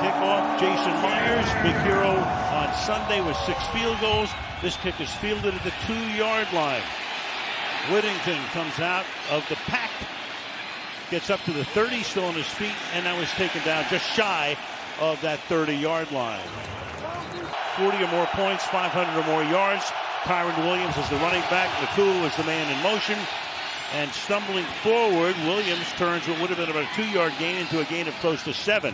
kickoff. Jason Myers, big hero on Sunday with 6 field goals. This kick is fielded at the 2-yard line. Whittington comes out of the pack, gets up to the 30, still on his feet, and now is taken down just shy of that 30-yard line. 40 or more points, 500 or more yards. Kyron Williams is the running back. Nakua is the man in motion. And stumbling forward, Williams turns what would have been about a 2-yard gain into a gain of close to 7.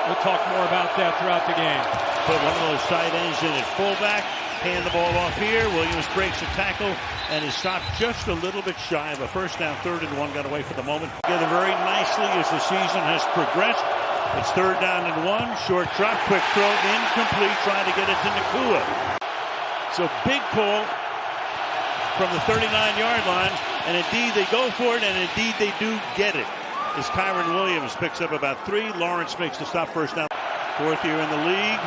We'll talk more about that throughout the game. Put one of those tight ends in at fullback. Hand the ball off here. Williams breaks a tackle and is stopped just a little bit shy of a first down. 3rd and 1 got away for the moment. Together very nicely as the season has progressed. It's 3rd down and 1. Short drop, quick throw, incomplete. Trying to get it to Nakua. So big call from the 39-yard line. And indeed they go for it, and indeed they do get it. As Kyron Williams picks up about 3. Lawrence makes the stop, first down. 4th year in the league.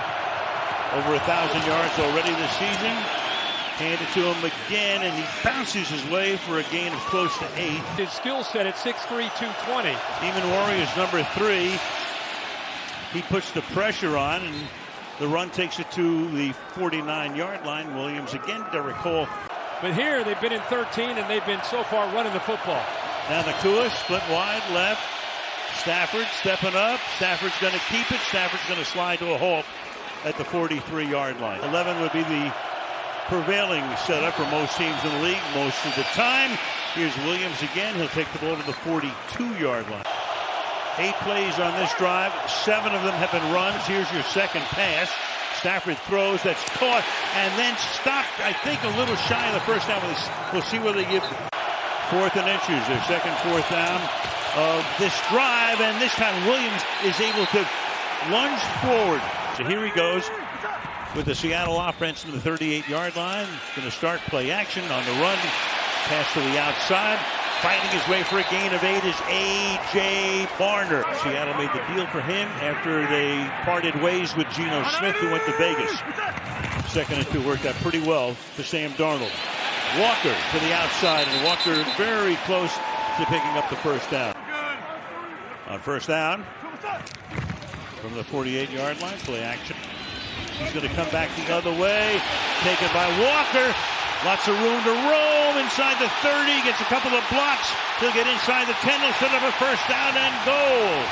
Over 1,000 yards already this season. Hand it to him again, and he bounces his way for a gain of close to 8. His skill set at 6'3", 220. Demon Warriors number 3. He puts the pressure on, and the run takes it to the 49-yard line. Williams again, Derek Cole. But here they've been in 13, and they've been so far running the football. Now Nakua, split wide left. Stafford stepping up. Stafford's going to keep it. Stafford's going to slide to a halt at the 43-yard line. 11 would be the prevailing setup for most teams in the league most of the time. Here's Williams again. He'll take the ball to the 42-yard line. 8 plays on this drive. 7 of them have been runs. Here's your second pass. Stafford throws, that's caught, and then stopped, I think, a little shy of the first down. We'll see whether they give 4th and inches, their second 4th down of this drive, and this time Williams is able to lunge forward. So here he goes with the Seattle offense in the 38-yard line. Going to start play action on the run. Pass to the outside. Fighting his way for a gain of 8 is A.J. Barner. Seattle made the deal for him after they parted ways with Geno Smith, who went to Vegas. 2nd and 2 worked out pretty well for Sam Darnold. Walker to the outside, and Walker very close to picking up the first down. On first down, from the 48-yard line, play action. He's going to come back the other way. Taken by Walker. Lots of room to roam inside the 30. Gets a couple of blocks. He'll get inside the 10. He'll set up a first down and goal.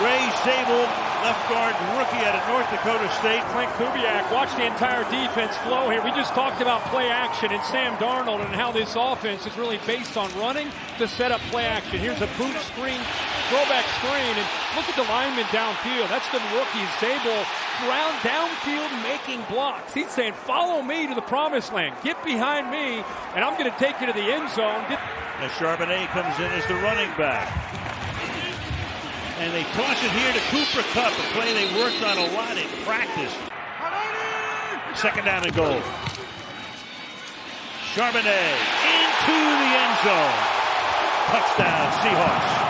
Ray Zabel, left guard rookie out of North Dakota State. Clint Kubiak, watch the entire defense flow here. We just talked about play action and Sam Darnold and how this offense is really based on running to set up play action. Here's a boot screen, throwback screen, and look at the lineman downfield. That's the rookie Zabel around downfield making blocks. He's saying, follow me to the promised land. Get behind me, and I'm going to take you to the end zone. Now Charbonnet comes in as the running back. And they toss it here to Cooper Kupp, a play they worked on a lot in practice. 2nd down and goal. Charbonnet into the end zone. Touchdown, Seahawks.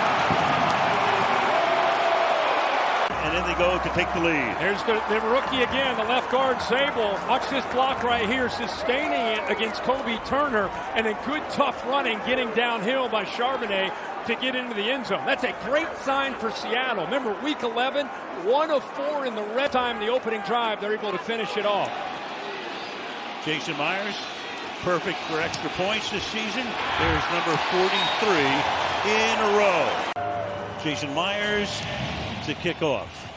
And then they go to take the lead. There's the rookie again, the left guard Zabel. Watch this block right here, sustaining it against Kobe Turner. And then good tough running, getting downhill by Charbonnet to get into the end zone. That's a great sign for Seattle. Remember, week 11, 1 of 4 in the red time, the opening drive. They're able to finish it off. Jason Myers, perfect for extra points this season. There's number 43 in a row. Jason Myers to kick off.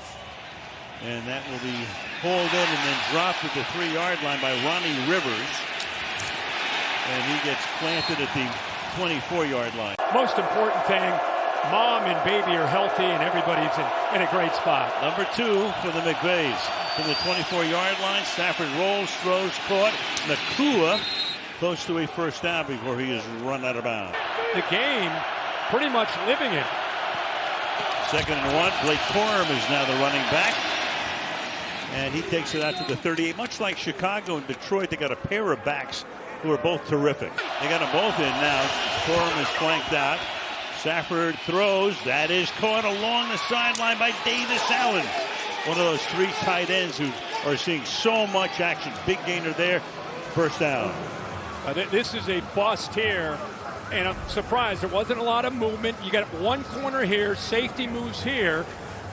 And that will be pulled in and then dropped at the 3-yard line by Ronnie Rivers. And he gets planted at the 24-yard line. Most important thing, mom and baby are healthy and everybody's in a great spot. Number 2 for the McVays. From the 24-yard line, Stafford rolls, throws, caught. Nakua close to a first down before he is run out of bounds. The game pretty much living it. 2nd and 1. Blake Corum is now the running back. And he takes it out to the 38. Much like Chicago and Detroit, they got a pair of backs who are both terrific. They got them both in now. Corum is flanked out. Stafford throws. That is caught along the sideline by Davis Allen. One of those 3 tight ends who are seeing so much action. Big gainer there. First down. This is a bust here. And I'm surprised there wasn't a lot of movement. You got one corner here. Safety moves here.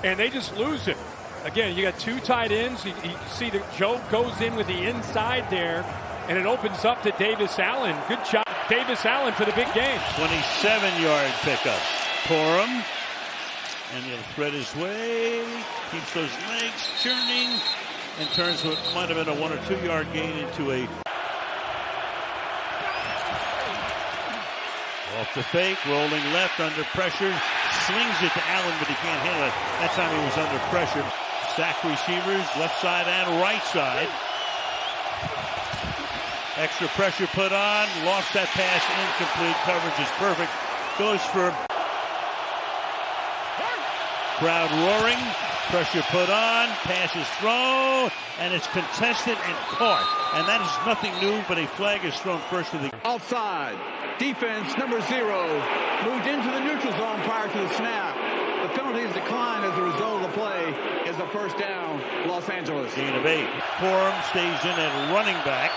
and they just lose it. Again, you got two tight ends. You see that Joe goes in with the inside there, and it opens up to Davis Allen. Good job, Davis Allen, for the big game. 27-yard pickup. Corum, and he'll thread his way, keeps those legs churning, and turns what might have been a 1 or 2 yard gain into a off the fake, rolling left under pressure, slings it to Allen, but he can't handle it. That time he was under pressure. Sack receivers, left side and right side. Extra pressure put on, lost that pass, incomplete. Coverage is perfect. Goes for crowd roaring. Pressure put on, pass is thrown, and it's contested and caught. And that is nothing new, but a flag is thrown first to the outside. Defense number 0 moved into the neutral zone prior to the snap. The penalty is declined as a result of the play. Is a first down, Los Angeles. Gain of 8. Corum stays in at running back.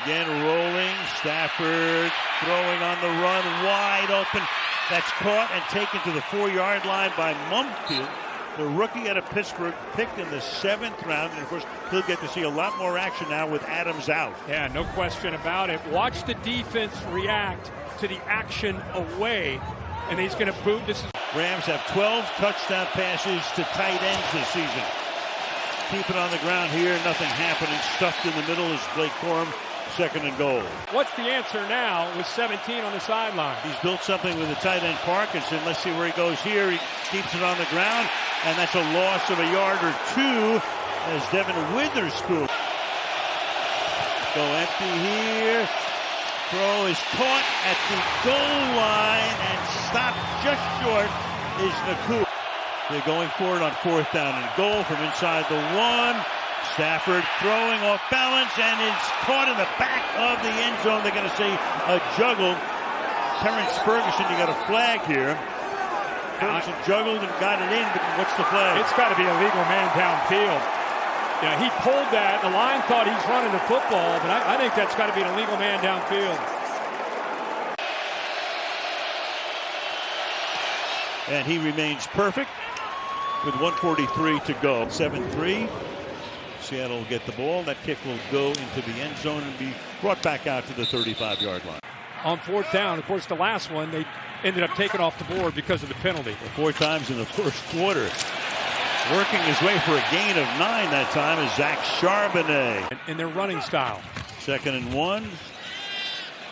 Again rolling. Stafford throwing on the run, wide open. That's caught and taken to the 4-yard line by Mumfield, the rookie out of Pittsburgh, picked in the 7th round. And, of course, he'll get to see a lot more action now with Adams out. Yeah, no question about it. Watch the defense react to the action away, and he's going to boot. Rams have 12 touchdown passes to tight ends this season. Keep it on the ground here, nothing happening. Stuffed in the middle is Blake Corum. 2nd and goal. What's the answer now with 17 on the sideline? He's built something with the tight end Parkinson. Let's see where he goes here. He keeps it on the ground, and that's a loss of a yard or 2 as Devin Witherspoon. Go empty here. Throw is caught at the goal line and stopped just short is Nakua. They're going for it on 4th down and goal from inside the 1. Stafford throwing off balance, and it's caught in the back of the end zone. They're going to say a juggle. Terrence Ferguson, you got a flag here. Ferguson juggled and got it in, but what's the flag? It's got to be a legal man downfield. Yeah, he pulled that. The line thought he's running the football, but I think that's got to be an illegal man downfield. And he remains perfect with 1:43 to go. 7-3. Seattle will get the ball. That kick will go into the end zone and be brought back out to the 35-yard line. On 4th down, of course, the last one, they ended up taking off the board because of the penalty. 4 times in the first quarter. Working his way for a gain of 9 that time is Zach Charbonnet. In their running style. 2nd and 1.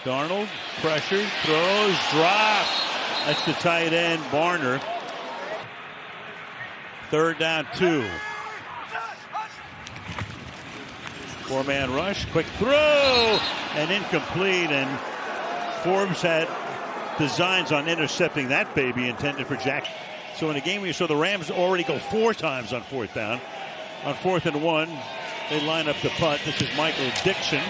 Darnold, pressure, throws, drop. That's the tight end, Barner. 3rd down, 2. 4-man rush, quick throw, and incomplete. And Forbes had designs on intercepting that baby intended for Jack. So in a game where you saw the Rams already go 4 times on 4th down, on 4th and 1, they line up the punt. This is Michael Dixon.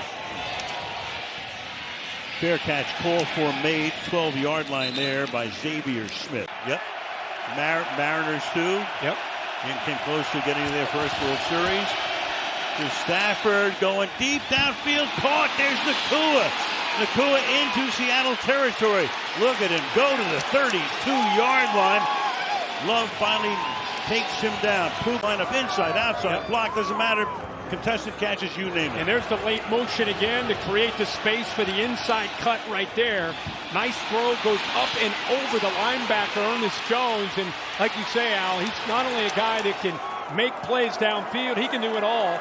Fair catch call for made, 12-yard line there by Xavier Smith. Yep. Mariners too. Yep. And came close to getting to their first World Series. To Stafford going deep downfield, caught. There's Nakua. Nakua into Seattle territory. Look at him go to the 32-yard line. Love finally takes him down. Poop line up inside, outside, block, doesn't matter. Contested catches, you name it. And there's the late motion again to create the space for the inside cut right there. Nice throw, goes up and over the linebacker, Ernest Jones. And like you say, Al, he's not only a guy that can make plays downfield, he can do it all.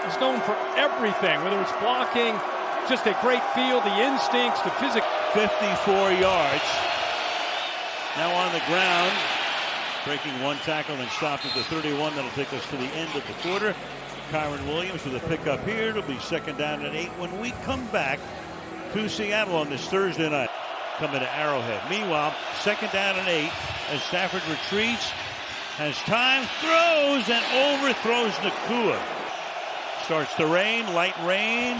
He's known for everything, whether it's blocking, just a great feel, the instincts, the physics. 54 yards. Now on the ground, breaking 1 tackle and stopped at the 31. That'll take us to the end of the quarter. Kyron Williams with a pickup here. It'll be 2nd down and 8 when we come back to Seattle on this Thursday night. Coming to Arrowhead. Meanwhile, 2nd down and 8 as Stafford retreats, has time, throws, and overthrows Nakua. Starts to rain, light rain.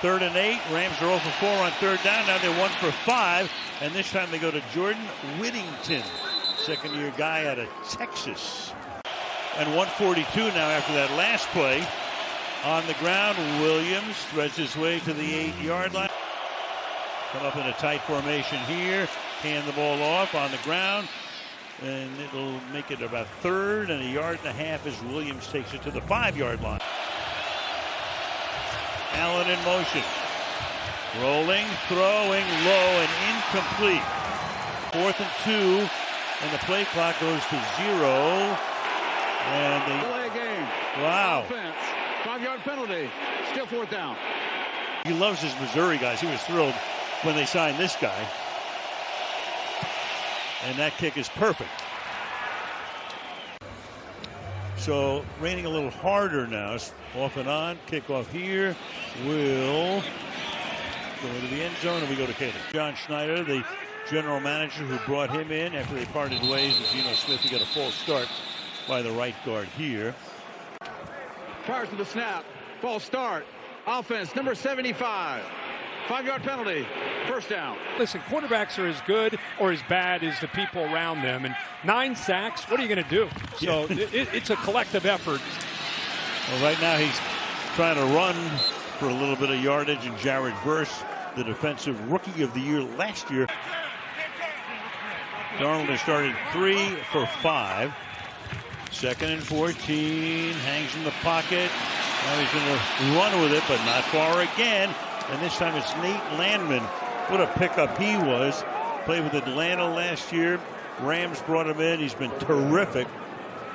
3rd and 8. Rams are 0 for 4 on 3rd down. Now they're 1 for 5. And this time they go to Jordan Whittington, 2nd-year guy out of Texas. And 142 now after that last play. On the ground, Williams threads his way to the 8-yard line. Come up in a tight formation here. Hand the ball off on the ground. And it'll make it about third and a yard and a half as Williams takes it to the 5-yard line. Allen in motion. Rolling, throwing, low and incomplete. 4th and 2, and the play clock goes to 0. And the delay game. Wow. Offense. 5-yard penalty. Still 4th down. He loves his Missouri guys. He was thrilled when they signed this guy. And that kick is perfect. So raining a little harder now. Off and on. Kickoff here. Will go into the end zone, and we go to Caleb. John Schneider, the general manager who brought him in after they parted ways with Geno Smith, to get a false start by the right guard here. Prior to the snap, false start. Offense, number 75. 5-yard penalty. 1st down. Listen, quarterbacks are as good or as bad as the people around them. And 9 sacks, what are you going to do? So it's a collective effort. Well, right now he's trying to run for a little bit of yardage, and Jared Verse, the defensive rookie of the year last year. Darnold has started 3 for 5. 2nd and 14. Hangs in the pocket. Now he's going to run with it, but not far again. And this time it's Nate Landman. What a pickup he was. Played with Atlanta last year. Rams brought him in. He's been terrific.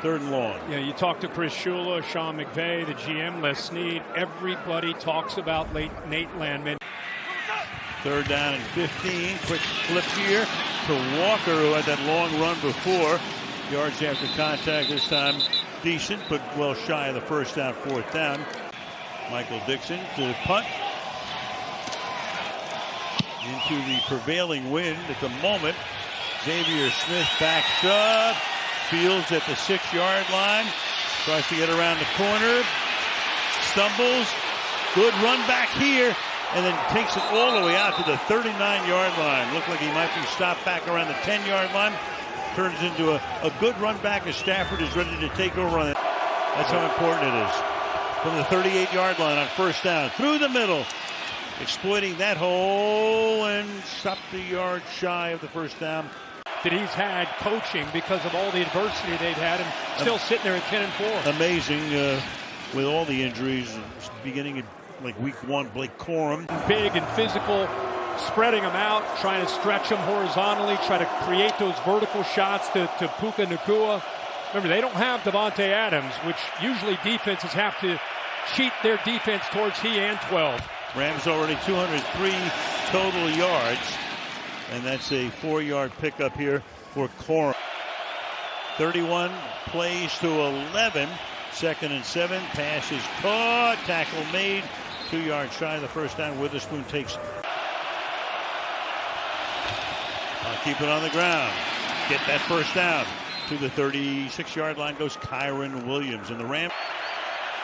3rd and long. Yeah, you talk to Chris Shula, Sean McVay, the GM, Les Snead. Everybody talks about Nate Landman. 3rd down and 15. Quick flip here to Walker, who had that long run before. Yards after contact this time decent, but well shy of the 1st down, 4th down. Michael Dixon to the punt. Into the prevailing wind at the moment. Xavier Smith backs up. Fields at the 6-yard line. Tries to get around the corner. Stumbles. Good run back here. And then takes it all the way out to the 39-yard line. Looked like he might be stopped back around the 10-yard line. Turns into a good run back as Stafford is ready to take over on it. That's how important it is. From the 38-yard line on 1st down. Through the middle. Exploiting that hole and stopped the yard shy of the 1st down. That he's had coaching because of all the adversity they've had, and still sitting there at 10-4. Amazing with all the injuries, beginning in like week 1. Blake Corum. Big and physical, spreading them out, trying to stretch them horizontally, try to create those vertical shots to Puka Nacua. Remember, they don't have Devontae Adams, which usually defenses have to cheat their defense towards he and 12. Rams already 203 total yards, and that's a 4-yard pickup here for Corum. 31 plays to 11. 2nd and 7. Pass is caught. Tackle made. 2 yards shy of the 1st down. Witherspoon takes. Keep it on the ground. Get that 1st down. To the 36-yard line goes Kyron Williams. And the Rams.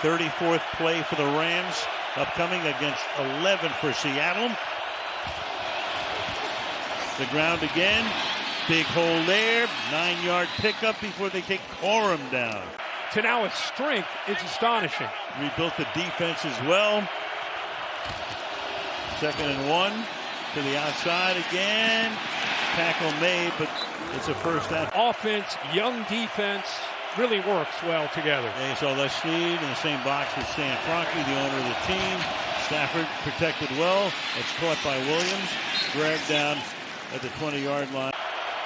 34th play for the Rams. Upcoming against 11 for Seattle. The ground again. Big hole there. 9-yard pickup before they take Corum down. To now its strength is astonishing. Rebuilt the defense as well. 2nd and 1 to the outside again. Tackle made, but it's a 1st down. Offense, young defense, really works well together. And so Les Snead in the same box with Stan Kroenke, the owner of the team. Stafford protected well. It's caught by Williams. Dragged down at the 20-yard line.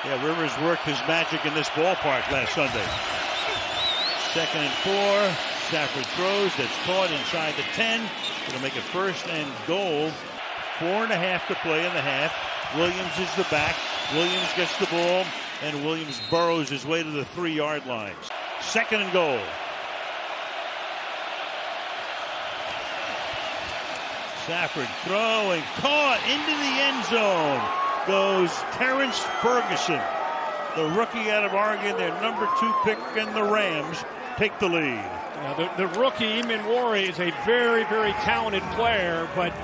Yeah, Rivers worked his magic in this ballpark last Sunday. 2nd and 4. Stafford throws. That's caught inside the 10. It'll make it 1st and goal. 4.5 to play in the half. Williams is the back. Williams gets the ball, and Williams burrows his way to the 3-yard lines. 2nd and goal. Stafford throwing, caught into the end zone. Goes Terrence Ferguson, the rookie out of Oregon, their number 2 pick, and the Rams take the lead. The rookie, Eamon Wari, is a very, very talented player, but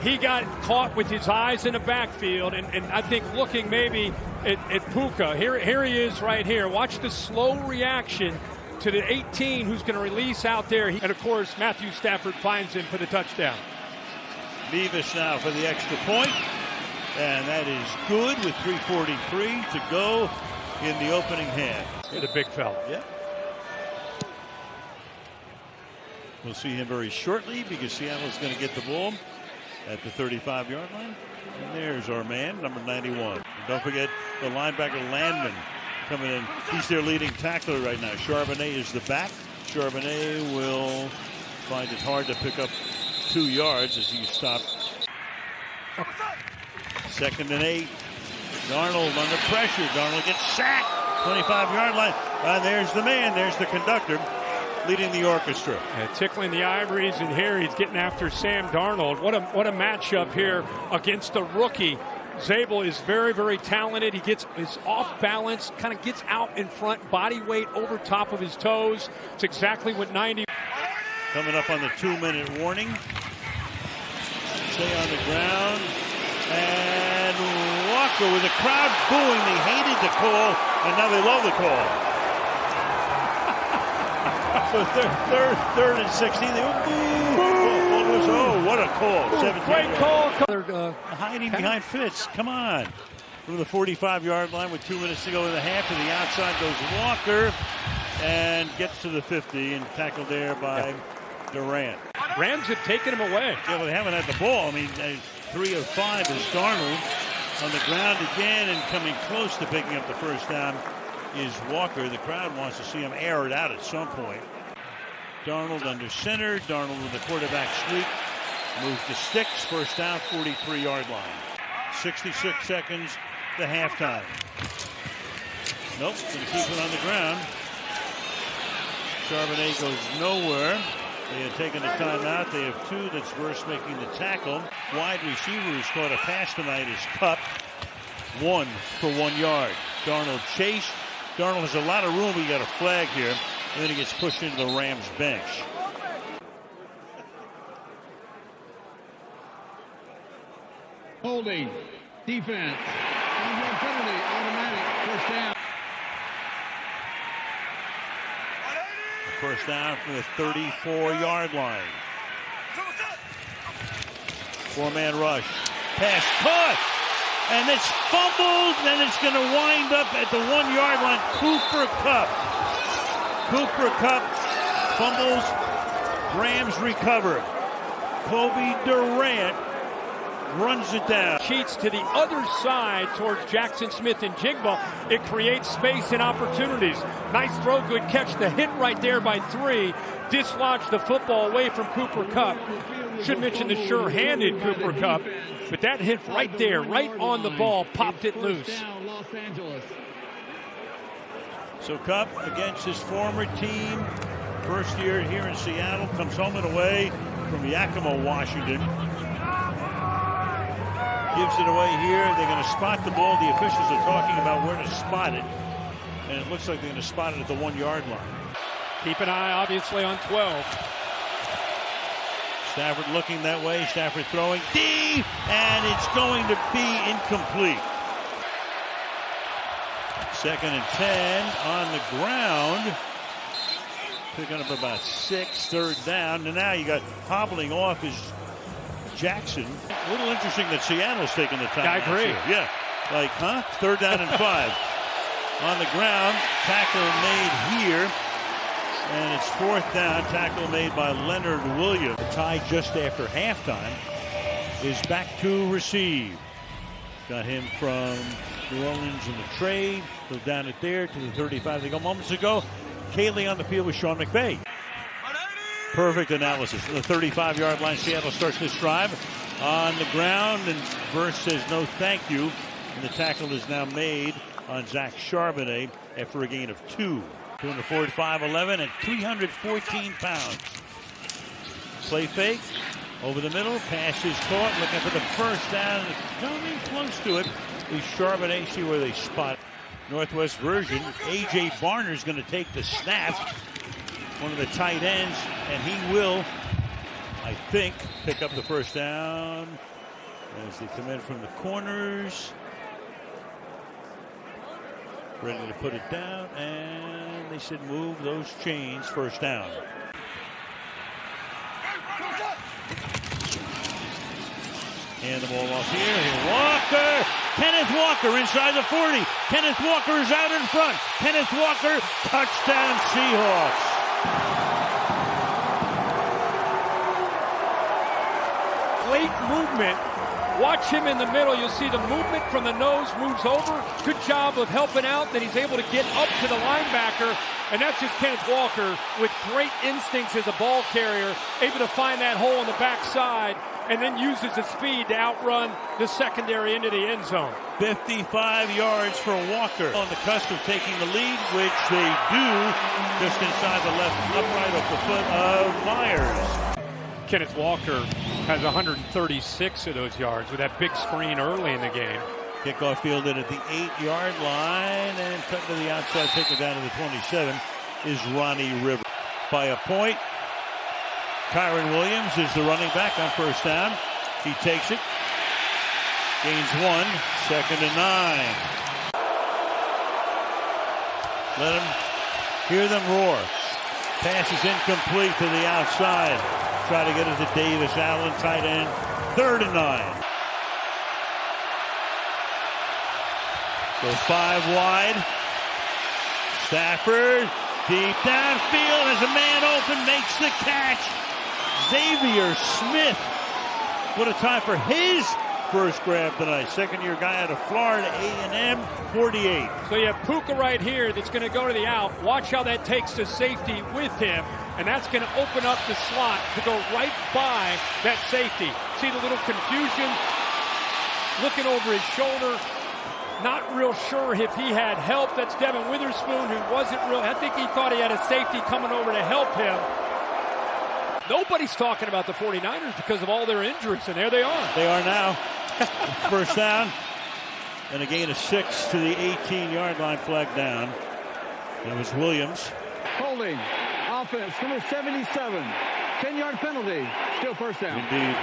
he got caught with his eyes in the backfield, and I think looking maybe at Puka. Here he is right here. Watch the slow reaction to the 18 who's going to release out there. And, of course, Matthew Stafford finds him for the touchdown. Beavis now for the extra point. And that is good with 3:43 to go in the opening half. He's a big fella. Yeah. We'll see him very shortly because Seattle is going to get the ball at the 35-yard line. And there's our man, number 91. And don't forget the linebacker Landman coming in. He's their leading tackler right now. Charbonnet is the back. Charbonnet will find it hard to pick up 2 yards as he stopped. 2nd and 8. Darnold under pressure. Darnold gets sacked. 25-yard line. There's the man. There's the conductor leading the orchestra. Tickling the ivories, and here he's getting after Sam Darnold. What a matchup here against the rookie. Zabel is very, very talented. He is off balance, kind of gets out in front, body weight over top of his toes. It's exactly what 90. Coming up on the 2-minute warning. Stay on the ground. And Walker with the crowd booing. They hated the call, and now they love the call. So third and 16. They went boo. Oh, what a call. 17. Great call. Hiding behind Fitz. Come on. From the 45-yard line with 2 minutes to go in the half. To the outside goes Walker and gets to the 50 and tackled there by Durant. Rams have taken him away. Yeah, well, they haven't had the ball. I mean, 3 of 5 is Darnold on the ground again, and coming close to picking up the first down is Walker. The crowd wants to see him air it out at some point. Darnold under center. Darnold with the quarterback sweep. Moves to sticks. First down, 43-yard line. 66 seconds to halftime. Nope, going to keep it on the ground. Charbonnet goes nowhere. They had taken a timeout. They have 2. That's Verse making the tackle. Wide receiver who's caught a pass tonight is Kupp. 1 for 1 yard. Darnold chased. Darnold has a lot of room. He got a flag here. And then he gets pushed into the Rams bench. Holding. Defense. Penalty. Automatic. First down. First down from the 34-yard line. 4-man rush. Pass caught. And it's fumbled, and it's going to wind up at the 1-yard line. Cooper Kupp. Cooper Kupp fumbles. Rams recover. Kobe Durant runs it down. Cheats to the other side towards Jackson Smith and Jigba. It creates space and opportunities. Nice throw, good catch. The hit right there by 3 dislodged the football away from Cooper Kupp. Should mention the sure-handed Cooper Kupp, but that hit right there, right on the ball, popped it loose. So Kupp against his former team, first year here in Seattle, comes home and away from Yakima, Washington. Gives it away here. They're going to spot the ball. The officials are talking about where to spot it. And it looks like they're going to spot it at the 1-yard line. Keep an eye, obviously, on 12. Stafford looking that way. Stafford throwing deep. And it's going to be incomplete. 2nd and 10 on the ground. Picking up about 6. 3rd down. And now you got hobbling off is Jackson. A little interesting that Seattle's taking the time. I agree. Yeah. Like, huh? 3rd down and 5. On the ground. Tackle made here. And it's 4th down. Tackle made by Leonard Williams. The tie just after halftime is back to receive. Got him from New Orleans in the trade. Goes down it there to the 35. They go moments ago. Kaylee on the field with Sean McVay. Perfect analysis. From the 35-yard line, Seattle starts this drive on the ground, and Verse says no thank you. And the tackle is now made on Zach Charbonnet after a gain of 2. Doing the forward 5'11" and 314 pounds. Play fake. Over the middle. Pass is caught. Looking for the first down. Coming close to it is Charbonnet. See where they spot. Northwest version. A.J. Barner's going to take the snap. One of the tight ends. And he will, I think, pick up the first down as they come in from the corners. Ready to put it down, and they said move those chains. First down. Hand the ball off here. Walker Kenneth Walker inside the 40. Kenneth Walker is out in front. Kenneth Walker, touchdown Seahawks. Late movement. Watch him in the middle. You'll see the movement from the nose moves over. Good job of helping out. Then he's able to get up to the linebacker. And that's just Kenneth Walker with great instincts as a ball carrier, able to find that hole on the backside and then uses his speed to outrun the secondary into the end zone. 55 yards for Walker. On the cusp of taking the lead, which they do, just inside the left upright of the foot of Myers. Kenneth Walker has 136 of those yards with that big screen early in the game. Kickoff fielded at the 8-yard line and cut to the outside, taken down to the 27 is Ronnie Rivers. By a point, Kyron Williams is the running back on first down. He takes it, gains 1, 2nd and 9. Let him hear them roar. Pass is incomplete to the outside. Try to get it to Davis Allen, tight end, 3rd and 9. Goes 5 wide. Stafford deep downfield as a man open makes the catch. Xavier Smith. What a time for his first grab tonight. Second-year guy out of Florida A&M, 48. So you have Puka right here that's going to go to the out. Watch how that takes to safety with him. And that's going to open up the slot to go right by that safety. See the little confusion? Looking over his shoulder. Not real sure if he had help. That's Devin Witherspoon, who wasn't real. I think he thought he had a safety coming over to help him. Nobody's talking about the 49ers because of all their injuries, and there they are. They are now. First down. And a gain of 6 to the 18-yard line, flag down. It was Williams. Holding. Offense, number 77. 10-yard penalty. Still first down. Indeed.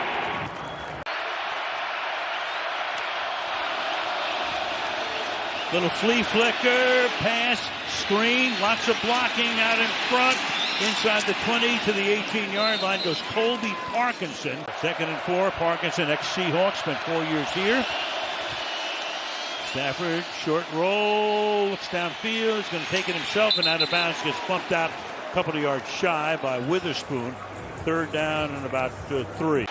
Little flea flicker, pass, screen, lots of blocking out in front. Inside the 20 to the 18-yard line goes Colby Parkinson. 2nd and 4, Parkinson, ex-Seahawk, spent 4 years here. Stafford, short roll, looks downfield, is going to take it himself and out of bounds, gets bumped out a couple of yards shy by Witherspoon. 3rd down and about 3. 3rd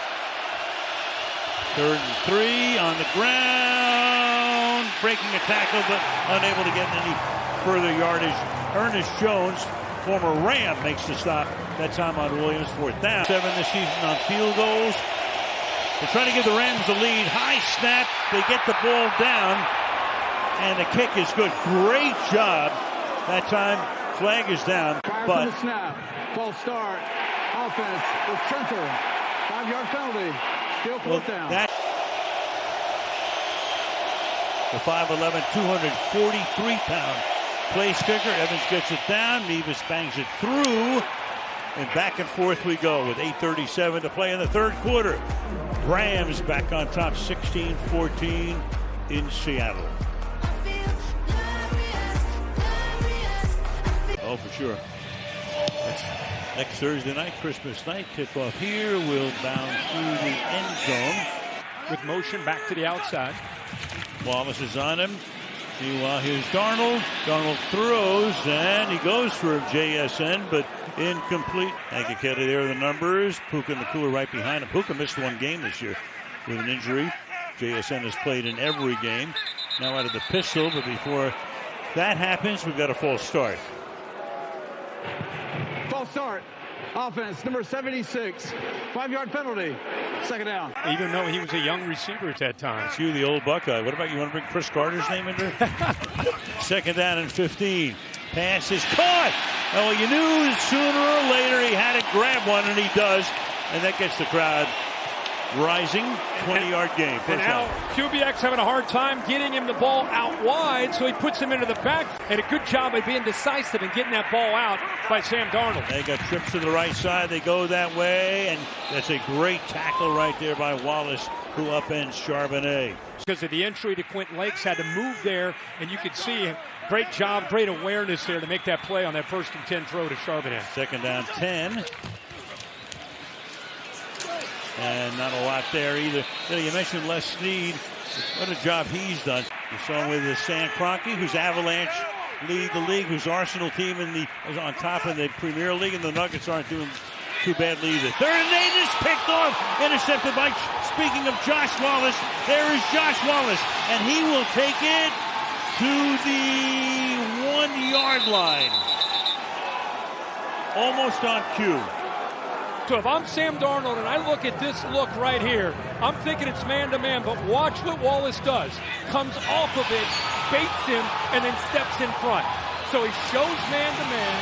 and 3 on the ground, breaking a tackle but unable to get any further yardage. Ernest Jones, former Ram, makes the stop. That time on Williams, 4th down. 7 this season on field goals. They're trying to give the Rams the lead. High snap. They get the ball down. And the kick is good. Great job. That time, flag is down. Prior to the snap. False start. Offense with Trenter. 5-yard penalty. Still 4th down. The 5'11", 243-pound place kicker. Evans gets it down. Nevis bangs it through. And back and forth we go with 8:37 to play in the 3rd quarter. Rams back on top, 16-14 in Seattle. Oh, for sure. That's next Thursday night, Christmas night. Kickoff here will bound through the end zone. With motion back to the outside. Wallace is on him. Meanwhile, here's Darnold. Darnold throws, and he goes for JSN, but incomplete. Agaketa there are the numbers. Puka and the cooler right behind him. Puka missed 1 game this year with an injury. JSN has played in every game. Now out of the pistol, but before that happens, we've got a false start. False start. Offense, number 76. 5-yard penalty. 2nd down. Even though he was a young receiver at that time. It's you, the old Buckeye. What about you want to bring Chris Carter's name in there? 2nd down and 15. Pass is caught. Oh, you knew sooner or later he had to grab one, and he does. And that gets the crowd rising. 20-yard gain. And now QBX having a hard time getting him the ball out wide, so he puts him into the back. And a good job of being decisive and getting that ball out by Sam Darnold. They got trips to the right side. They go that way, and that's a great tackle right there by Wallace, who upends Charbonnet. Because of the entry to Quentin Lakes, had to move there, and you could see great job, great awareness there to make that play on that 1st and 10 throw to Charbonnet. 2nd down, 10. And not a lot there either. You mentioned Les Snead. What a job he's done. You saw him with Sam Kroenke, whose Avalanche lead the league, whose Arsenal team is on top in the Premier League, and the Nuggets aren't doing too badly either. Third and 8 is picked off, intercepted by, speaking of Josh Wallace, there is Josh Wallace, and he will take it to the 1-yard line. Almost on cue. So if I'm Sam Darnold and I look at this look right here, I'm thinking it's man-to-man, but watch what Wallace does. Comes off of it, baits him, and then steps in front. So he shows man-to-man,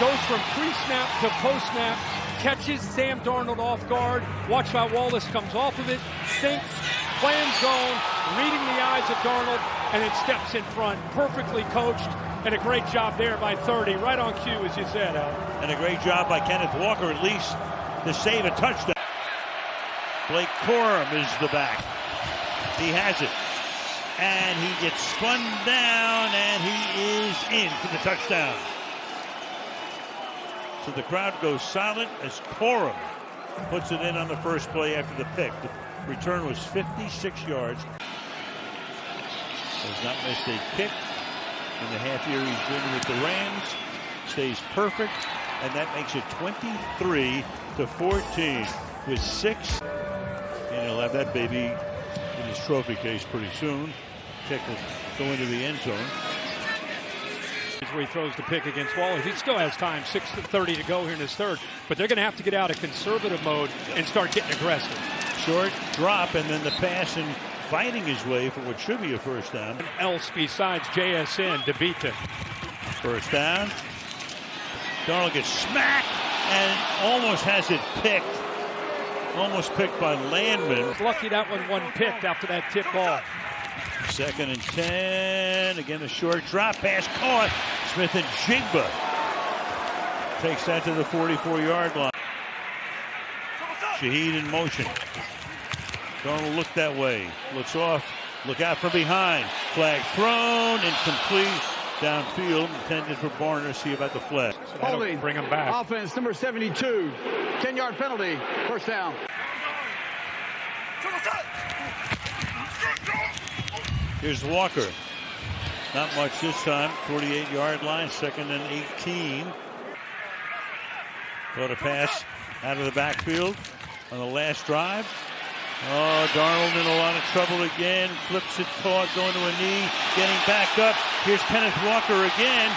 goes from pre-snap to post-snap, catches Sam Darnold off guard. Watch how Wallace comes off of it, sinks, playing zone, reading the eyes of Darnold, and then steps in front. Perfectly coached, and a great job there by 30, right on cue, as you said, Al. And a great job by Kenneth Walker, at least, to save a touchdown. Blake Corum is the back. He has it. And he gets spun down, and he is in for the touchdown. So the crowd goes silent as Corum puts it in on the first play after the pick. The return was 56 yards. Has not missed a kick in the half year he's been with the Rams. Stays perfect, and that makes it 23-14 with 6. And he'll have that baby in his trophy case pretty soon. Kick will go into the end zone. Where he throws the pick against Wallace. He still has time, 6:30 to go here in his third, but they're going to have to get out of conservative mode and start getting aggressive. Short drop, and then the pass, and fighting his way for what should be a first down. Else besides JSN to beat them. First down. Darnold gets smacked and almost has it picked. Almost picked by Landman. Lucky that one wasn't picked after that tip ball. 2nd and 10. Again, a short drop pass caught. Smith and Jigba takes that to the 44-yard line. Shaheed in motion. Darnold looked that way. Looks off. Look out from behind. Flag thrown. Incomplete. Downfield. Intended for Barner. See about the flag. Holding. Bring him back. Offense number 72. 10-yard penalty. First down. Here's Walker. Not much this time. 48-yard line. 2nd and 18. Got a pass out of the backfield on the last drive. Oh, Darnold in a lot of trouble again. Flips it, caught, going to a knee, getting back up. Here's Kenneth Walker again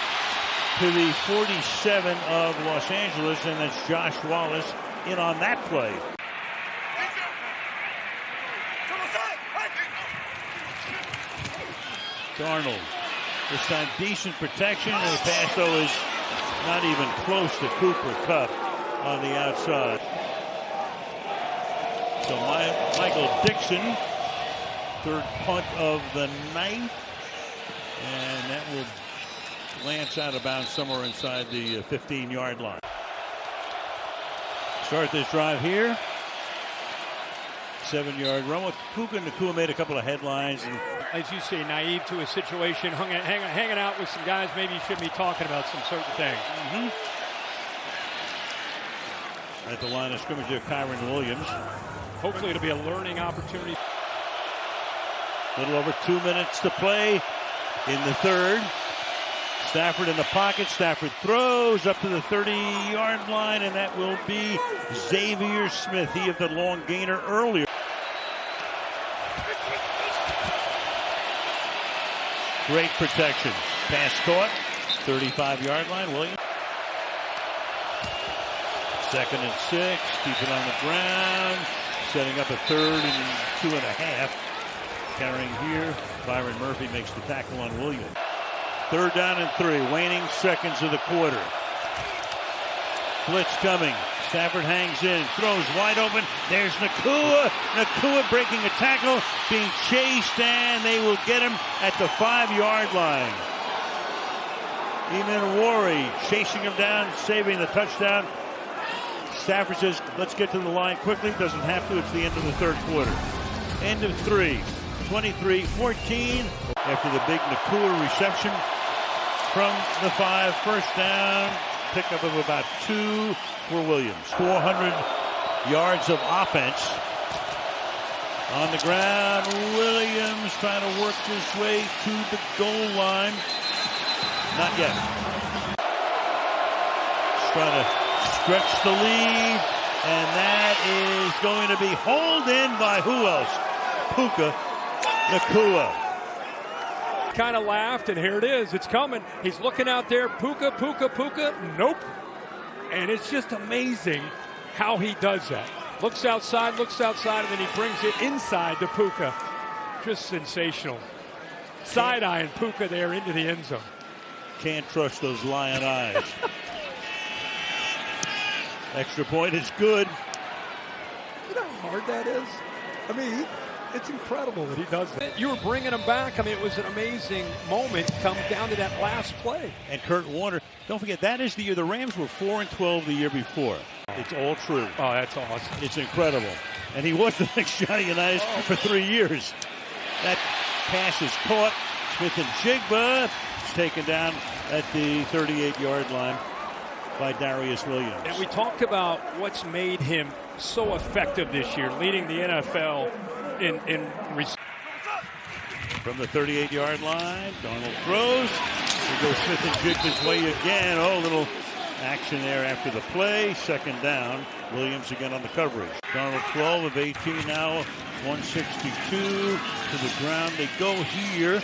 to the 47 of Los Angeles, and that's Josh Wallace in on that play. Darnold. This time decent protection, and the pass, though, is not even close to Cooper Kupp on the outside. So Michael Dixon, third punt of the night, and that will glance out of bounds somewhere inside the 15-yard line. Start this drive here. 7-yard run with Puka Nacua made a couple of headlines. And as you say, naive to a situation, hanging out with some guys maybe you shouldn't be talking about some certain things. At the line of scrimmage there, Kyron Williams. Hopefully it'll be a learning opportunity. A little over 2 minutes to play in the third. Stafford in the pocket. Stafford throws up to the 30-yard line, and that will be Xavier Smith. He had the long gainer earlier. Great protection. Pass caught. 35-yard line. Williams. 2nd and 6. Keep it on the ground. Setting up a 3rd and 2.5. Carrying here. Byron Murphy makes the tackle on Williams. 3rd down and 3. Waning seconds of the quarter. Blitz coming. Stafford hangs in. Throws wide open. There's Nacua. Nacua breaking a tackle. Being chased, and they will get him at the 5-yard line. Eamon Wari chasing him down, saving the touchdown. Stafford says, let's get to the line quickly. Doesn't have to. It's the end of the third quarter. End of 3. 23-14 after the big Nacua reception from the 5. First down. Pickup of about 2 for Williams. 400 yards of offense On the ground, Williams trying to work his way to the goal line. Not yet. He's trying to stretch the lead, and that is going to be hauled in by who else? Puka Nacua. Kind of laughed, and here it is. It's coming. He's looking out there. Puka, Puka, Puka. Nope. And it's just amazing how he does that. Looks outside, and then he brings it inside to Puka. Just sensational. Side-eyeing Puka there into the end zone. Can't trust those lion eyes. Extra point is good. You know how hard that is? I mean, it's incredible that he does that. You were bringing him back. I mean, it was an amazing moment come down to that last play. And Kurt Warner, don't forget, that is the year. The Rams were 4-12 the year before. It's all true. Oh, that's awesome. It's incredible. And he was the next Johnny Unitas for 3 years. That pass is caught. Smith and Jigba taken down at the 38-yard line by Darius Williams. And we talked about what's made him so effective this year, leading the NFL in from the 38-yard line. Darnold throws. Here goes Smith and Jigba's way again. Oh, little action there after the play. Second down. Williams again on the coverage. Darnold 12 of 18 now. 162 to the ground. They go here.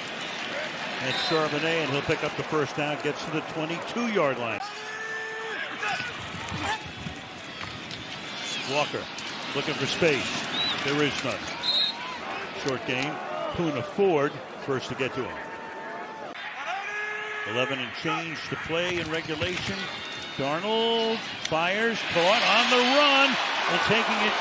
That's Charbonnet, and he'll pick up the first down. Gets to the 22-yard line. Walker looking for space. There is none. Short game. Poona Ford first to get to him. 11 and change to play in regulation. Darnold fires, caught on the run, and taking it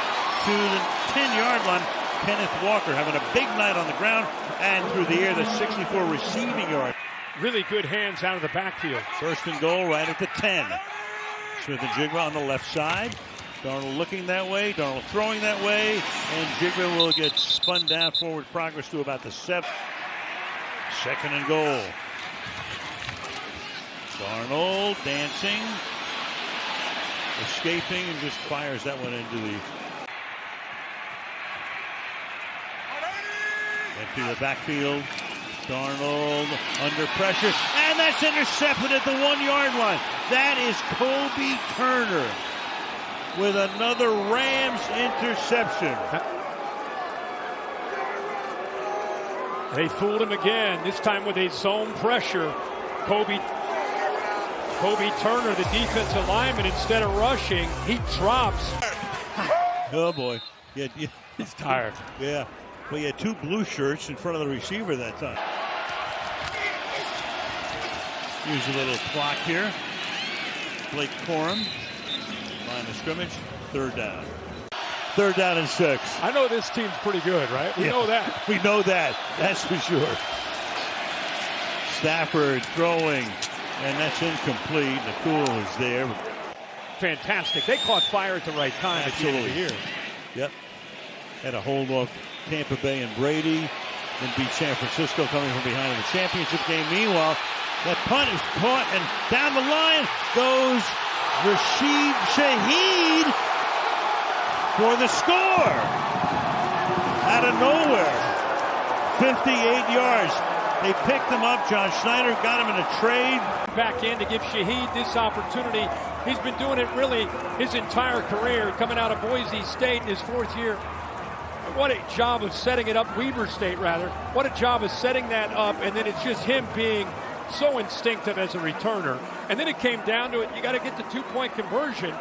to the 10-yard line. Kenneth Walker having a big night on the ground and through the air, the 64 receiving yard. Really good hands out of the backfield. First and goal right at the 10. Smith and Jigba on the left side. Darnold looking that way, Darnold throwing that way, and Jigba will get spun down, forward progress to about the 7. Second and goal. Darnold dancing, escaping, and just fires that one into the... Empty the backfield. Darnold under pressure, and that's intercepted at the 1-yard line. That is Kobe Turner with another Rams interception. They fooled him again, this time with a zone pressure. Kobe Turner, the defensive lineman, instead of rushing, he drops. Oh boy. Yeah, he's tired. Yeah. Well, he had 2 blue shirts in front of the receiver that time. Use a little clock here. Blake Corum, line of scrimmage, third down. Third down and 6. I know this team's pretty good, right? We know that. We know that. That's for sure. Stafford throwing, and that's incomplete. Nacua is there. Fantastic. They caught fire at the right time. Absolutely. Here. Yep. Had a hold off Tampa Bay and Brady, then beat San Francisco coming from behind in the championship game. Meanwhile, that punt is caught, and down the line goes Rashid Shaheed for the score. Out of nowhere. 58 yards. They picked him up. John Schneider got him in a trade. Back in to give Shaheed this opportunity. He's been doing it really his entire career, coming out of Boise State in his 4th year. What a job of setting it up, Weber State rather. What a job of setting that up, and then it's just him being so instinctive as a returner. And then it came down to it, you got to get the 2-point conversion,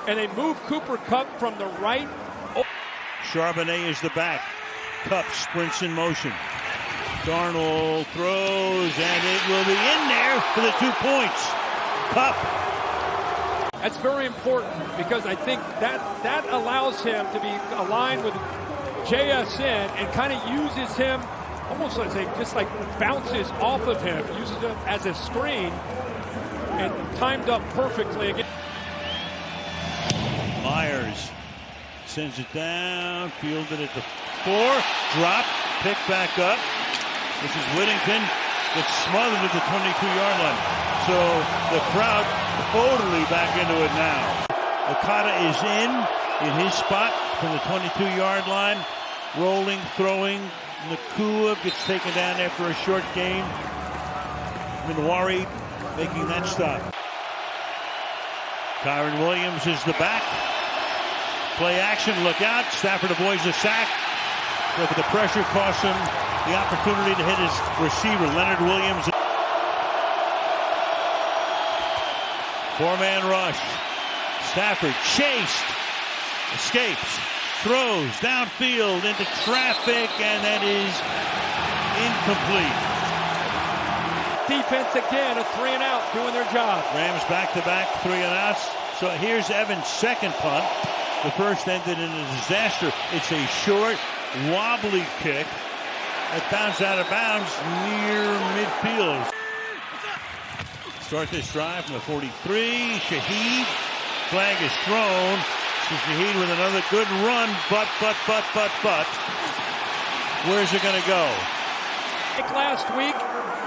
and they moved Cooper Kupp from the right. Charbonnet is the back. Kupp sprints in motion. Darnold throws, and it will be in there for the 2 points. Kupp. That's very important because I think that allows him to be aligned with JSN and kind of uses him almost like just like bounces off of him, uses him as a screen, and timed up perfectly again. Myers sends it down, fielded at the 4, drop, picked back up. This is Whittington, gets smothered at the 22-yard line. So the crowd totally back into it now. Okada is in his spot from the 22-yard line. Rolling, throwing. Nakua gets taken down after a short game. Minwari making that stop. Kyron Williams is the back. Play action, look out. Stafford avoids the sack. But the pressure costs him the opportunity to hit his receiver, Leonard Williams. Four-man rush. Stafford chased. Escapes. Throws downfield into traffic, and that is incomplete. Defense again, a 3-and-out, doing their job. Rams back-to-back 3-and-outs. So here's Evans' second punt. The first ended in a disaster. It's a short, wobbly kick that bounced out of bounds near midfield. Start this drive from the 43. Shaheed. Flag is thrown. Shaheed with another good run, but. Where's it going to go? Like last week,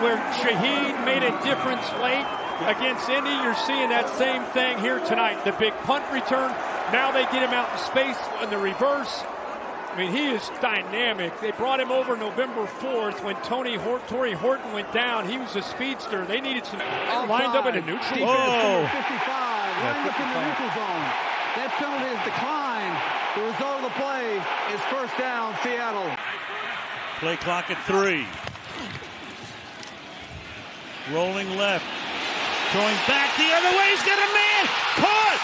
where Shaheed made a difference late against Indy, you're seeing that same thing here tonight. The big punt return. Now they get him out in space in the reverse. I mean, he is dynamic. They brought him over November 4th when Tory Horton went down. He was a speedster. They needed some lined up in a neutral. Oh! 55, lined up in the neutral zone. That penalty is declined. The result of the play is first down, Seattle. Play clock at 3. Rolling left. Throwing back the other way. He's got a man. Caught.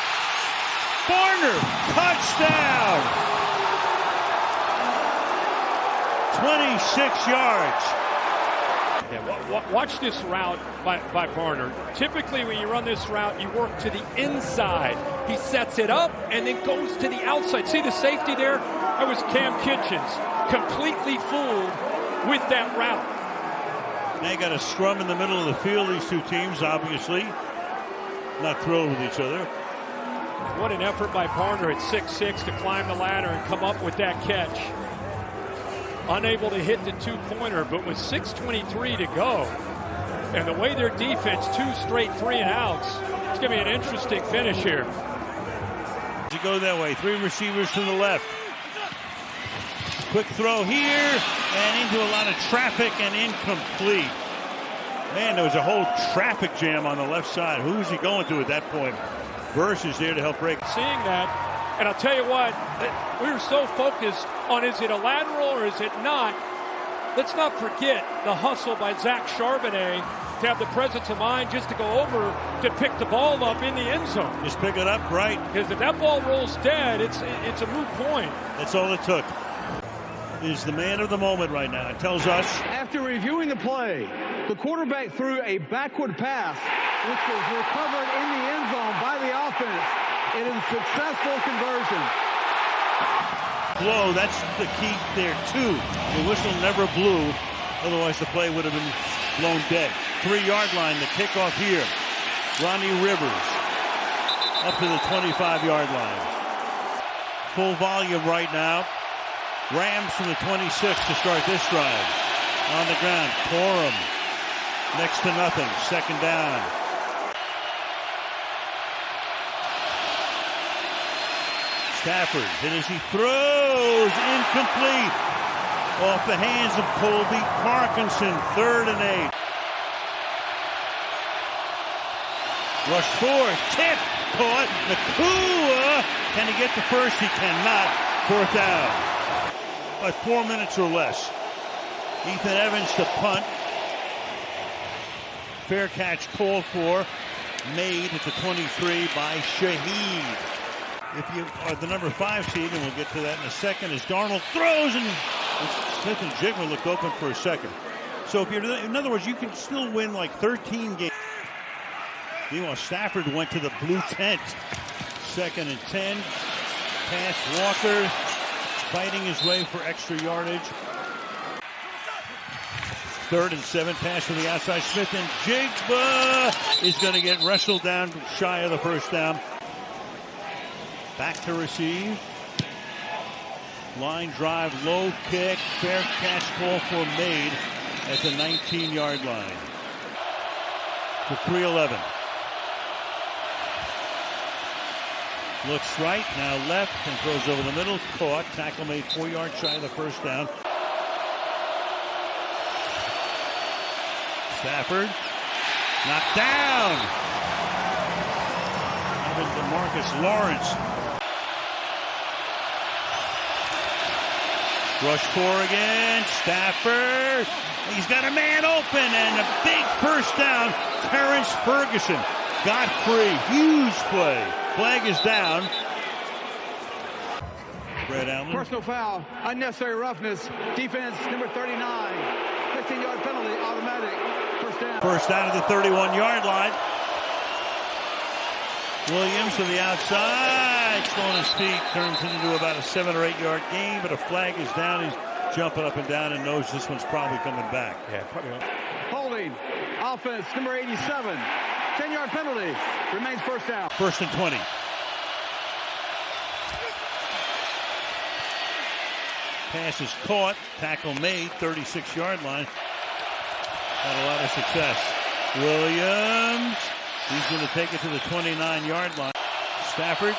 Barner. Touchdown. 26 yards. Yeah, watch this route by Barner. Typically, when you run this route, you work to the inside. He sets it up and then goes to the outside. See the safety there? That was Cam Kitchens. Completely fooled with that route. They got a scrum in the middle of the field. These two teams, obviously, not thrilled with each other. What an effort by Barner at 6'6" to climb the ladder and come up with that catch. Unable to hit the two-pointer, but with 6:23 to go, and the way their defense, 2 straight 3-and-outs, it's going to be an interesting finish here. You go that way. 3 receivers to the left. Quick throw here, and into a lot of traffic and incomplete. Man, there was a whole traffic jam on the left side. Who was he going to at that point? Burris is there to help break. Seeing that, and I'll tell you what, we were so focused on is it a lateral or is it not. Let's not forget the hustle by Zach Charbonnet to have the presence of mind just to go over to pick the ball up in the end zone. Just pick it up, right? Because if that ball rolls dead, it's a moot point. That's all it took. Is the man of the moment right now. It tells us. After reviewing the play, the quarterback threw a backward pass, which was recovered in the end zone by the offense. It is a successful conversion. Blow, that's the key there, too. The whistle never blew. Otherwise, the play would have been blown dead. 3-yard line, the kickoff here. Ronnie Rivers up to the 25-yard line. Full volume right now. Rams from the 26 to start this drive. On the ground, Corum. Next to nothing, second down. Stafford, hit as he throws, incomplete. Off the hands of Colby Parkinson, 3rd and 8. Rush 4, tip, caught. Nakua, can he get the first? He cannot. 4th down. By 4 minutes or less. Ethan Evans to punt. Fair catch called for. Made at the 23 by Shaheed. If you are the number 5 seed, and we'll get to that in a second, as Darnold throws, and Smith and Jigma looked open for a second. So if you're, in other words, you can still win like 13 games. Meanwhile, Stafford went to the blue tent. 2nd and 10. Pass Walker, fighting his way for extra yardage. 3rd and 7, pass from the outside. Smith and Jigba is going to get wrestled down shy of the first down. Back to receive. Line drive, low kick, fair catch call for made at the 19-yard line. For 3:11. Looks right, now left, and throws over the middle. Caught. Tackle made 4 yards shy of the first down. Stafford. Knocked down. Marcus Lawrence. Rush 4 again. Stafford. He's got a man open, and a big first down. Terrence Ferguson got free. Huge play. Flag is down. Brad Allen. Personal foul, unnecessary roughness, defense number 39, 15-yard penalty, automatic, first down. First down at the 31-yard line. Williams to the outside, still on his feet, turns it into about a 7 or 8 yard gain, but a flag is down. He's jumping up and down and knows this one's probably coming back. Yeah, probably not. Holding, offense number 87, 10-yard penalty, remains first down. First and 20. Pass is caught, tackle made, 36-yard line. Had a lot of success. Williams, he's going to take it to the 29-yard line. Stafford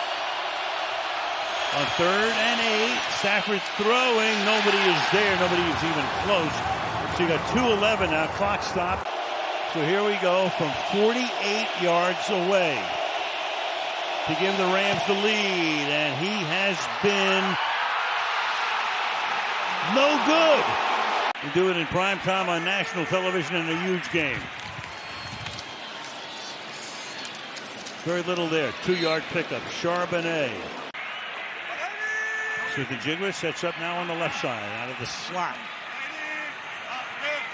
on 3rd and 8. Stafford's throwing. Nobody is there. Nobody is even close. So you got 2:11 now. Clock stop. So here we go from 48 yards away to give the Rams the lead. And he has been no good. We do it in prime time on national television in a huge game. Very little there. 2-yard pickup. Charbonnet. So the Jigler sets up now on the left side out of the slot.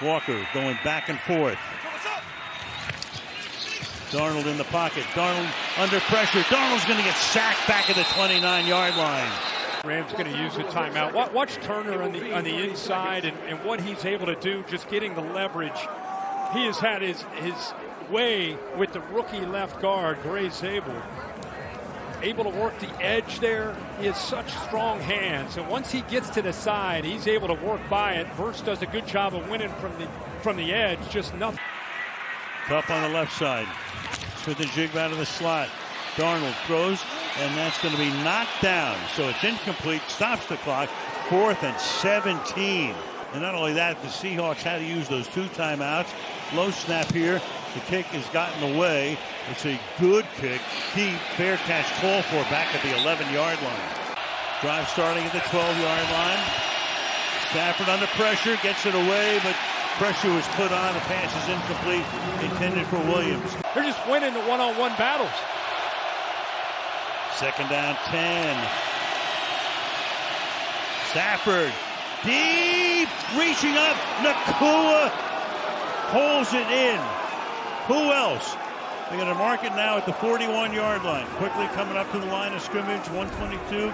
Walker going back and forth. Darnold in the pocket. Darnold under pressure. Darnold's going to get sacked back at the 29-yard line. Rams going to use the timeout. Watch Turner on the inside and what he's able to do, just getting the leverage. He has had his way with the rookie left guard, Gray Zabel. Able to work the edge there. He has such strong hands, and once he gets to the side, he's able to work by it. Verse does a good job of winning from the edge. Just nothing. Cup on the left side. Smith and Jig out of the slot. Darnold throws, and that's going to be knocked down. So it's incomplete. Stops the clock. 4th and 17. And not only that, the Seahawks had to use those 2 timeouts. Low snap here. The kick has gotten away. It's a good kick. Deep. Fair catch call for back at the 11-yard line. Drive starting at the 12-yard line. Stafford under pressure. Gets it away, but pressure was put on. The pass is incomplete. Intended for Williams. They're just winning the one-on-one battles. 2nd down 10. Stafford. Deep. Reaching up. Nakua holds it in. Who else? They're going to mark it now at the 41-yard line. Quickly coming up to the line of scrimmage. 122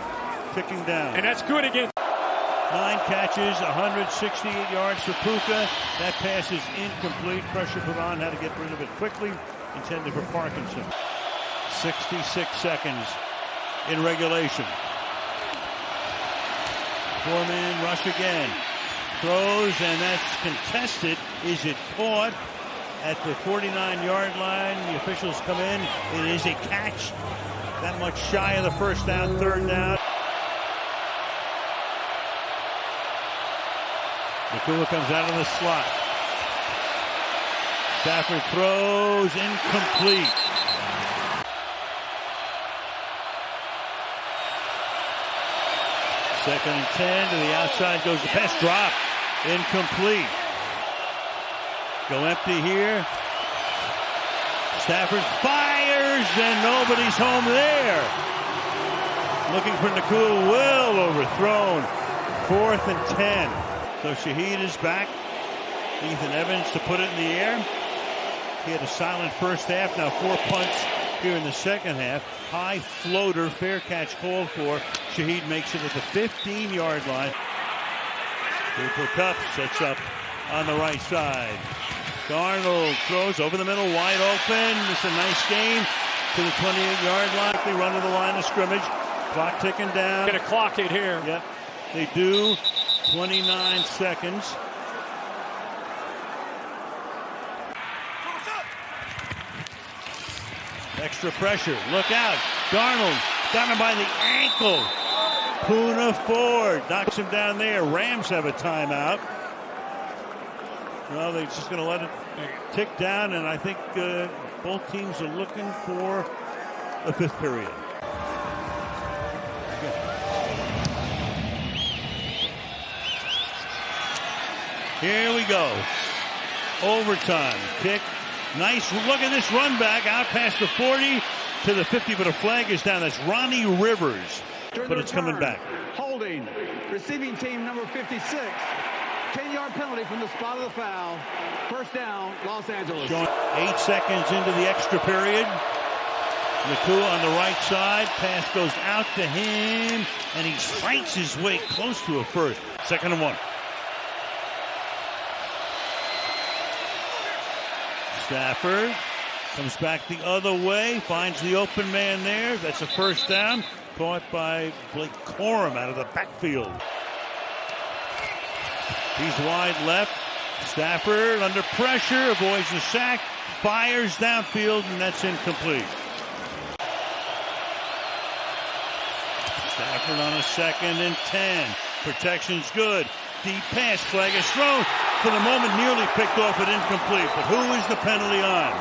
ticking down. And that's good against. 9 catches, 168 yards for Puka. That pass is incomplete. Pressure put on. Had to get rid of it quickly. Intended for Parkinson. 66 seconds in regulation. 4-man rush again. Throws, and that's contested. Is it caught? At the 49-yard line, the officials come in. It is a catch. That much shy of the first down, 3rd down. Nakua comes out of the slot. Stafford throws, incomplete. Second and 10 to the outside goes the pass. Drop, incomplete. Go empty here. Stafford fires, and nobody's home there. Looking for Nakua, well overthrown. 4th and 10. So Shaheed is back. Ethan Evans to put it in the air. He had a silent first half. Now 4 punts here in the second half. High floater, fair catch called for. Shaheed makes it at the 15-yard line. Cooper Kupp sets up on the right side. Darnold throws over the middle, wide open. It's a nice game to the 28-yard line. They run to the line of scrimmage. Clock ticking down. Gonna clock it here. Yep, they do. 29 seconds. Extra pressure. Look out. Darnold Got him by the ankle. Puna Ford knocks him down there. Rams have a timeout. Well, they're just going to let it tick down, and I think both teams are looking for a fifth period. Here we go. Overtime. Kick. Nice. Look at this run back out past the 40 to the 50, but a flag is down. That's Ronnie Rivers. But it's coming back. Holding. Receiving team number 56. 10-yard penalty from the spot of the foul. First down, Los Angeles. 8 seconds into the extra period. Nakua on the right side. Pass goes out to him, and he fights his way close to a first. 2nd and 1. Stafford comes back the other way, finds the open man there. That's a first down. Caught by Blake Corum out of the backfield. He's wide left. Stafford under pressure, avoids the sack, fires downfield, and that's incomplete. Stafford on a 2nd and 10. Protection's good. Deep pass, flag is thrown. For the moment, nearly picked off, but incomplete. But who is the penalty on?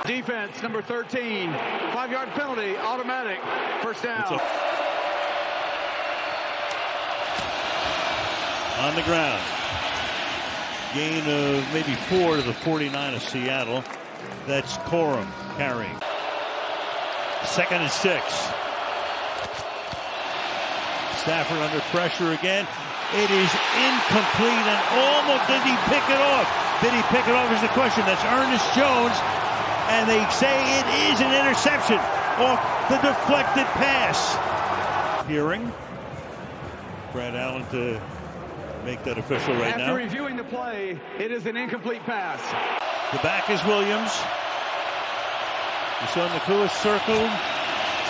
Defense, number 13. 5-yard penalty, automatic. First down. On the ground. Gain of maybe 4 to the 49 of Seattle. That's Corum carrying. 2nd and 6. Stafford under pressure again. It is incomplete, and almost did he pick it off? Did he pick it off is the question. That's Ernest Jones, and they say it is an interception off the deflected pass. Hearing Brad Allen to make that official right now. After reviewing the play, it is an incomplete pass. The back is Williams. You saw Nakua circled.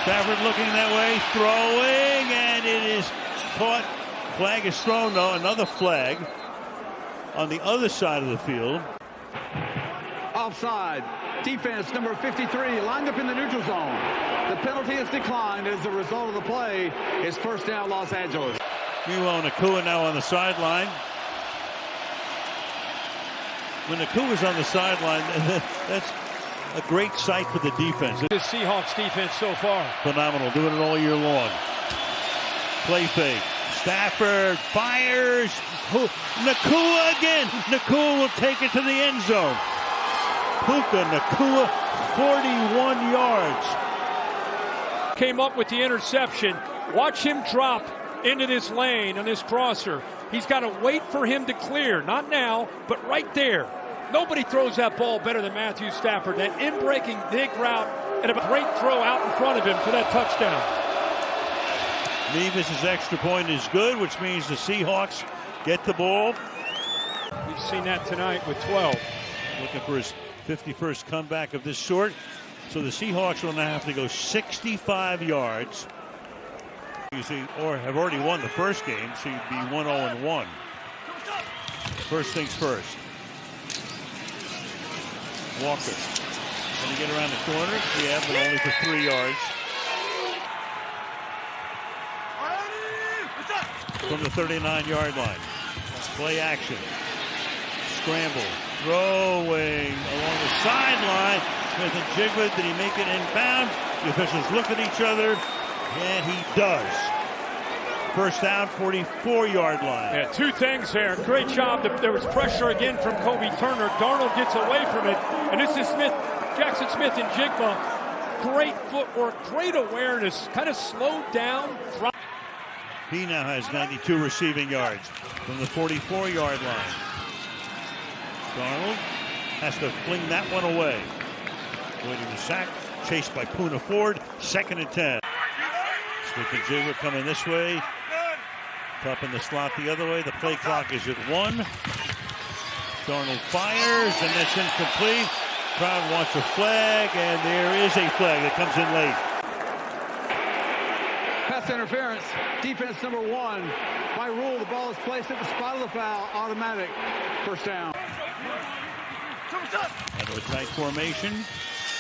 Stafford looking that way, throwing, and it is caught. Flag is thrown, though. Another flag on the other side of the field. Offside. Defense number 53 lined up in the neutral zone. The penalty is declined as a result of the play. It's first down, Los Angeles. Meanwhile, Nakua now on the sideline. When Nakua's on the sideline, that's a great sight for the defense. The Seahawks defense so far. Phenomenal, doing it all year long. Play fake. Stafford fires. Nakua again. Nakua will take it to the end zone. Puka Nakua, 41 yards. Came up with the interception. Watch him drop into this lane on this crosser. He's got to wait for him to clear. Not now, but right there. Nobody throws that ball better than Matthew Stafford. That in-breaking dig route and a great throw out in front of him for that touchdown. Nevis' extra point is good, which means the Seahawks get the ball. We've seen that tonight with 12. Looking for his 51st comeback of this sort. So the Seahawks will now have to go 65 yards. You see, or have already won the first game, so you'd be 1-0-1. First things first. Walker. Can he get around the corner? Yeah, but only for 3 yards. From the 39-yard line. Play action. Scramble. Throwing along the sideline. Smith and Jigba, did he make it inbound? The officials look at each other, and he does. First down, 44-yard line. Yeah, 2 things there. Great job. There was pressure again from Kobe Turner. Darnold gets away from it, and this is Jackson Smith and Jigba. Great footwork, great awareness, kind of slowed down. He now has 92 receiving yards from the 44-yard line. Darnold has to fling that one away. Waiting the sack, chased by Puna Ford, 2nd and 10. Smith and Jigba coming this way. Up in the slot the other way. The play clock is at 1. Darnold fires, and that's incomplete. Crowd wants a flag, and there is a flag that comes in late. Pass interference. Defense number 1. By rule, the ball is placed at the spot of the foul. Automatic. First down. Out of a tight formation.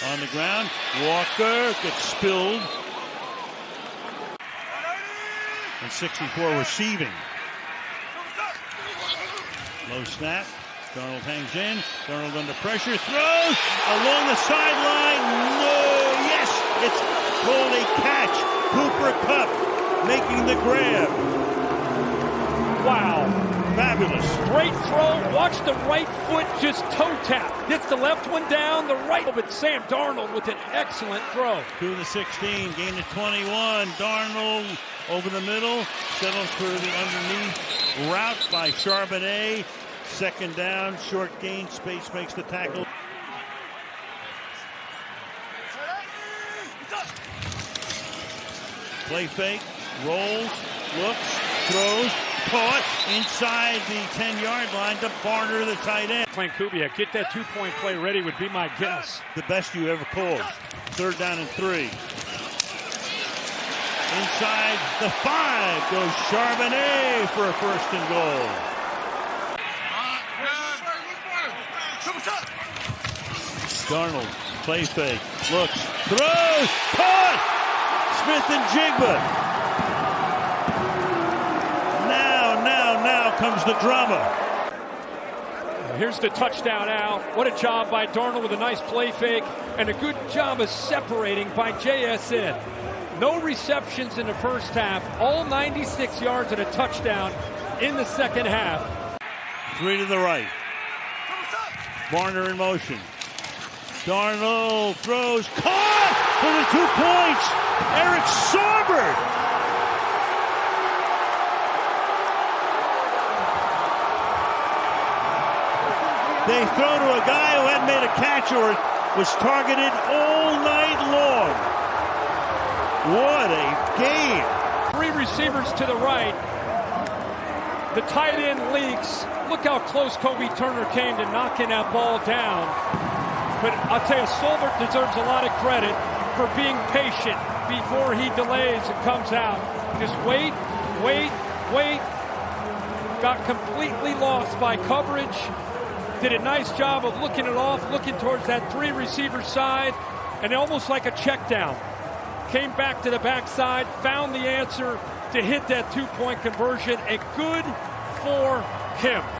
On the ground. Walker gets spilled. and 64 receiving. Low snap. Darnold hangs in. Darnold under pressure. Throws along the sideline. No. Yes. It's called a catch. Cooper Kupp making the grab. Wow. Fabulous. Great throw. Watch the right foot just toe tap. Gets the left one down, the right. But Sam Darnold with an excellent throw. To the 16, gain of 21. Darnold over the middle. Settles for the underneath route by Charbonnet. Second down, short gain. Space makes the tackle. Play fake. Rolls. Looks. Throws. Caught inside the 10-yard line to Barner, the tight end. Clint Kubiak, get that two-point play ready would be my guess. The best you ever called. Third down and 3. Inside the 5 goes Charbonnet for a first and goal. Darnold, play fake, looks, throws, caught! Smith and Jigba. Now comes the drama. Here's the touchdown out. What a job by Darnold with a nice play fake and a good job of separating by JSN. No receptions in the first half. All 96 yards and a touchdown in the second half. 3 to the right. Barner in motion. Darnold throws. Caught for the 2 points. Eric Saubert. They throw to a guy who hadn't made a catch or was targeted all night long. What a game. 3 receivers to the right. The tight end leaks. Look how close Kobe Turner came to knocking that ball down. But I'll tell you, Saubert deserves a lot of credit for being patient before he delays and comes out. Just wait. Got completely lost by coverage. Did a nice job of looking it off, looking towards that 3 receiver side, and almost like a check down. Came back to the backside, found the answer to hit that 2-point conversion, and good for him.